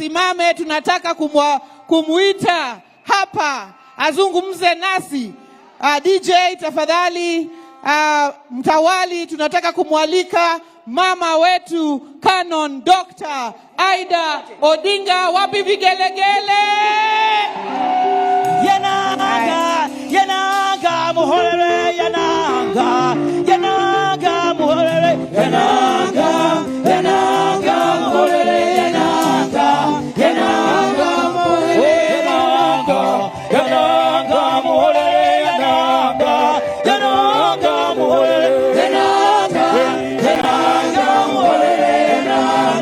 asimame. Tunataka kumuita hapa azungumze nasi. DJ tafadhali, mtawali, tunataka kumwalika mama wetu Canon Dr. Aida Odinga. Wapi vigelegele? Yananga, yananga muhorere, yananga, yananga muhorere, yananga, yananga muhorere, yananga, yananga muhorere, yananga, yananga muhorere, yananga, yananga muhorere, yananga, yananga muhorere, yananga,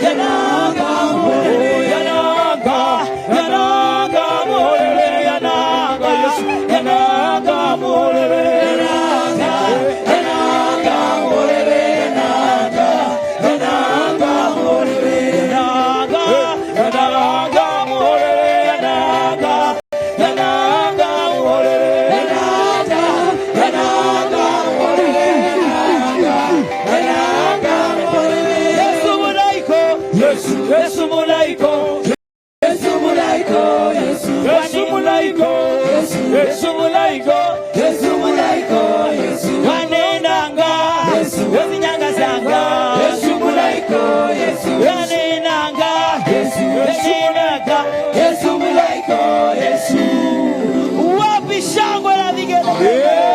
yananga muhorere, yananga, yananga muhorere, yananga, yananga muhorere, yananga, yananga muhorere, yananga, yananga muhorere, yananga, yananga muhorere, yananga, yananga muhorere, yananga, yananga muhorere, yananga, yananga muhorere. Yesu mulaiko, Yesu, Yesu mulaiko, Yesu mulaiko, Yesu, Yesu mulaiko, Yesu, Yesu mulaiko, Yesu mulaiko, Yesu wanenanga, Yesu wezinyanga zanga, Yesu mulaiko, Yesu wanenanga, Yesu wezinyanga, Yesu mulaiko, Yesu wapi shangwe la vigelegele.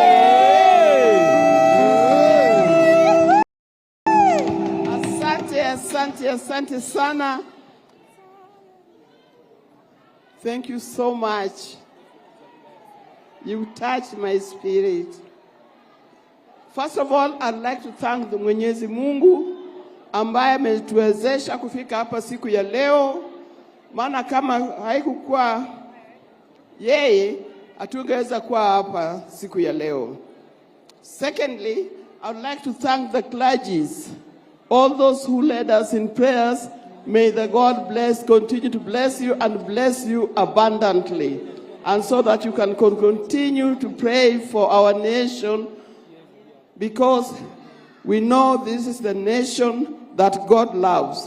Asante sana. Thank you so much. You touched my spirit. First of all, I'd like to thank the Mwenyezi Mungu ambaye ametuwezesha kufika hapa siku ya leo. Maana kama haikukuwa yeye, hatungeweza kuwa hapa siku ya leo. Secondly, I would like to thank the clergies, all those who led us in prayers. May the God continue to bless you and bless you abundantly. And so that you can continue to pray for our nation, because we know this is the nation that God loves.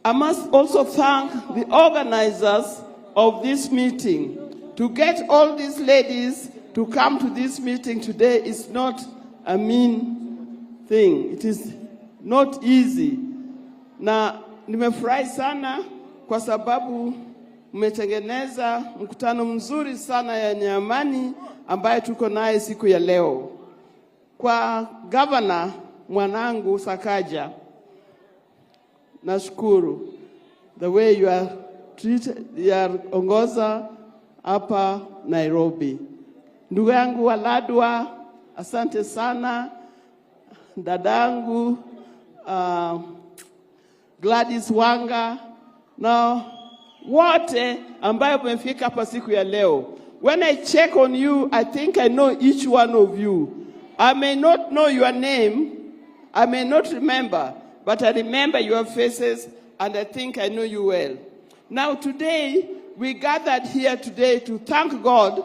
I must also thank the organizers of this meeting. To get all these ladies to come to this meeting today is not a mean thing. It is not easy. Na nimefurahi sana kwa sababu mmetengeneza mkutano mzuri sana yenye amani ambaye tuko naye siku ya leo. Kwa governor mwanangu Sakaja, nashukuru the way you are treated, you are ongoza hapa Nairobi. Ndugu yangu Waladwa, asante sana. Dadangu Gladys Wanga, na wote ambayo mmefika hapa siku ya leo. When I check on you, I think I know each one of you. I may not know your name, I may not remember, but I remember your faces and I think I know you well. Now today, we gathered here today to thank God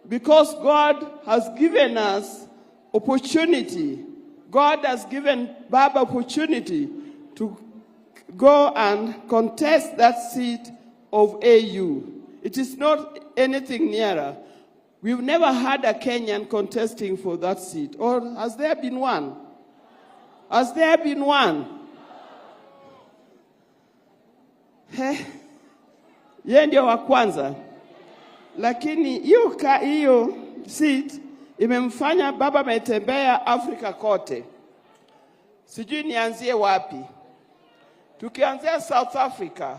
because God has given us opportunity. God has given Baba opportunity to go and contest that seat of AU. It is not anything nearer. We've never had a Kenyan contesting for that seat. Or has there been one? Has there been one? Yeye ndio wa kwanza. Lakini hiyo seat imemfanya Baba ametembea Afrika kote. Sijui nianzie wapi. Tukianzia South Africa,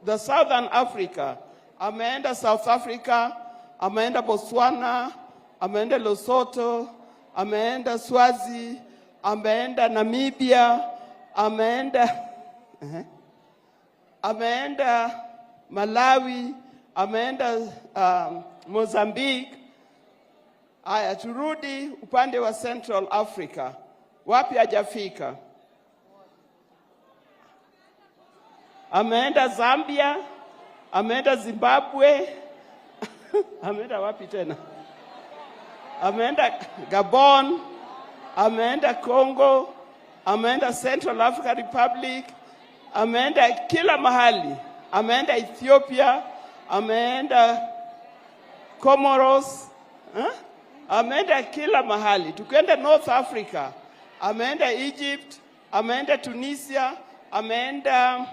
the Southern Africa, ameenda South Africa, ameenda Botswana, ameenda Lesotho, ameenda Swazi, ameenda Namibia, ameenda Malawi, ameenda Mozambique. Haya, turudi upande wa Central Africa. Wapi hajafika? Ameenda Zambia, ameenda Zimbabwe, ameenda wapi tena? Ameenda Gabon, ameenda Congo, ameenda Central African Republic, ameenda kila mahali. ameenda Ethiopia, ameenda Comoros, ameenda kila mahali. Tukienda North Africa, ameenda Egypt, ameenda Tunisia, ameenda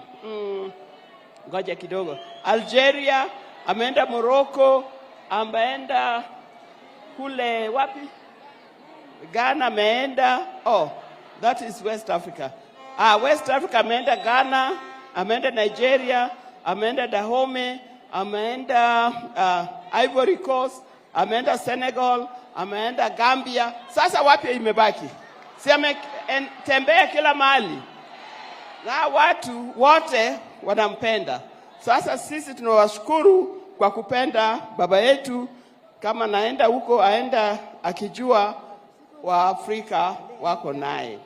ngoja kidogo, Algeria, ameenda Morocco, ameenda kule wapi? Ghana ameenda. Oh, that is West Africa. West Africa ameenda Ghana, ameenda Nigeria, ameenda Dahomey, ameenda Ivory Coast, ameenda Senegal, ameenda Gambia. Sasa wapi imebaki? Si ametembea kila mahali. Na watu wote wanampenda. Sasa sisi tunawashukuru kwa kupenda baba yetu. Kama naenda huko aenda akijua wa Afrika wako naye.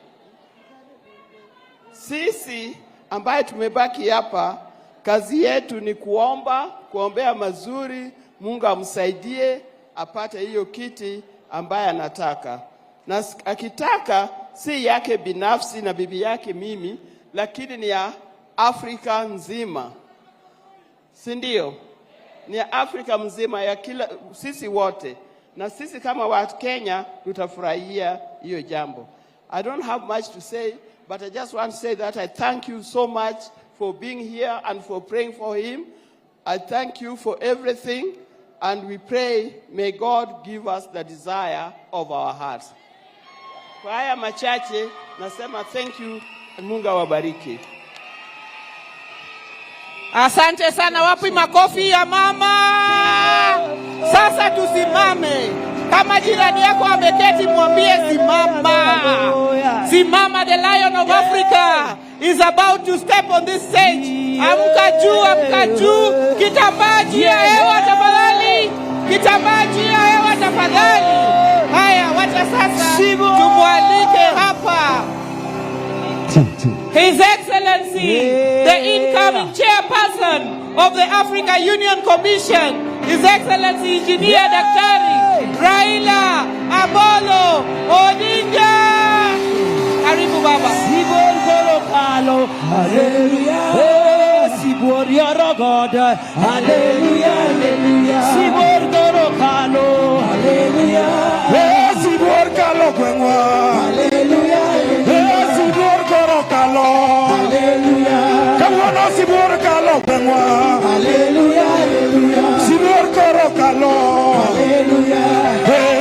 Sisi ambaye tumebaki hapa, kazi yetu ni kuombea mazuri, Mungu amsaidie apate hiyo kiti ambaye anataka. Na akitaka si yake binafsi na bibi yake mimi, lakini ni ya Afrika nzima. Si ndio? Ni ya Afrika mzima, ya kila sisi wote. Na sisi kama wa Kenya tutafurahia hiyo jambo. I don't have much to say, but I just want to say that I thank you so much for being here and for praying for him. I thank you for everything, and we pray, may God give us the desire of our hearts. Kwa haya machache, nasema thank you, and Mungu awabariki. Asante sana, wapi makofi ya mama? Sasa tusimame. Kama jirani yako ameketi, mwambie simama. Simama, the Lion of Africa is about to step on this stage. Amka juu, kitambaa juu ya hewa tafadhali. Kitambaa juu ya hewa tafadhali. Haya, wacha sasa tumwalike hapa His Excellency, the incoming chairperson of the Africa Union Commission, His Excellency Engineer Daktari Raila Amolo Odinga. Karibu baba. Sibor Kolokalo, hallelujah. Sibor Yaragoda, hallelujah, hallelujah. Sibor Kolokalo, hallelujah. Sibor Kalokwenwa, hallelujah, hallelujah. Sibor Kolokalo, hallelujah. Kawana Sibor Kalokwenwa, hallelujah, hallelujah. Sibor Kolokalo, hallelujah.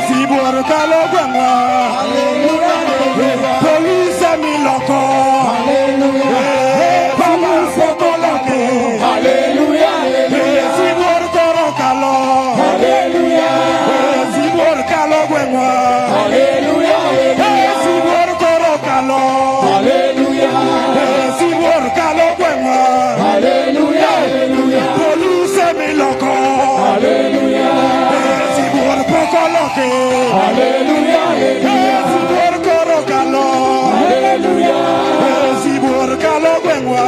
Sibor Kalokwenwa, hallelujah. Police miloko, hallelujah. Baba fotolake, hallelujah, hallelujah. Sibor korokalo, hallelujah. Sibor kalogwenwa, hallelujah, hallelujah. Sibor korokalo, hallelujah. Sibor kalogwenwa, hallelujah, hallelujah. Police miloko, hallelujah. Sibor pokoloke, hallelujah, hallelujah. Sibor korokalo, hallelujah. Sibor kalogwenwa,